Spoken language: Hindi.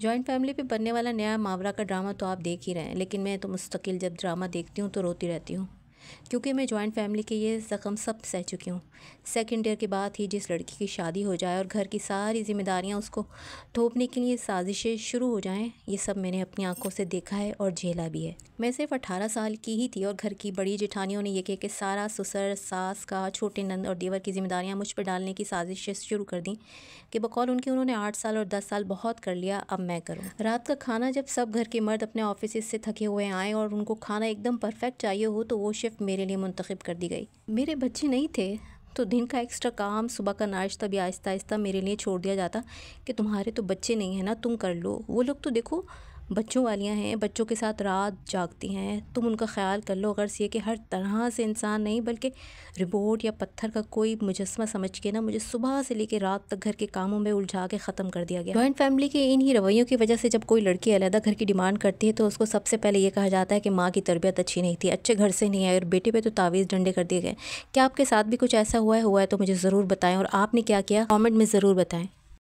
जॉइंट फैमिली पे बनने वाला नया मावरा का ड्रामा तो आप देख ही रहे हैं, लेकिन मैं तो मुस्तकिल जब ड्रामा देखती हूँ तो रोती रहती हूँ, क्योंकि मैं जॉइंट फैमिली के ये ज़ख्म सब सह चुकी हूँ। सेकंड ईयर के बाद ही जिस लड़की की शादी हो जाए और घर की सारी जिम्मेदारियाँ उसको थोपने के लिए साजिशें शुरू हो जाएं, ये सब मैंने अपनी आंखों से देखा है और झेला भी है। मैं सिर्फ 18 साल की ही थी और घर की बड़ी जेठानियों ने ये कह के सारा ससुर सास का, छोटे नंद और देवर की जिम्मेदारियाँ मुझ पर डालने की साजिशें शुरू कर दी कि बकौल उनके उन्होंने 8 साल और 10 साल बहुत कर लिया, अब मैं करूँ। रात का खाना जब सब घर के मर्द अपने ऑफिस से थके हुए आए और उनको खाना एकदम परफेक्ट चाहिए हो तो वो शिफ्ट मेरे लिए मुंतखब कर दी गई। मेरे बच्चे नहीं थे तो दिन का एक्स्ट्रा काम, सुबह का नाश्ता भी आहिस्ता आहिस्ता मेरे लिए छोड़ दिया जाता कि तुम्हारे तो बच्चे नहीं हैं ना, तुम कर लो। वो लोग तो देखो बच्चों वालियाँ हैं, बच्चों के साथ रात जागती हैं, तुम उनका ख्याल कर लो। गर्ज ये कि हर तरह से इंसान नहीं बल्कि रिबोट या पत्थर का कोई मुजस्मा समझ के ना मुझे सुबह से लेकर रात तक घर के कामों में उलझा के ख़त्म कर दिया गया। जॉइंट फैमिली के इन ही रवैयों की वजह से जब कोई लड़की अलग घर की डिमांड करती है तो उसको सबसे पहले ये कहा जाता है कि माँ की तरबियत अच्छी नहीं थी, अच्छे घर से नहीं आई और बेटे पे तो तावीज़ डंडे कर दिए गए। क्या आपके साथ भी कुछ ऐसा हुआ है तो मुझे ज़रूर बताएं और आपने क्या किया कमेंट में ज़रूर बताएं।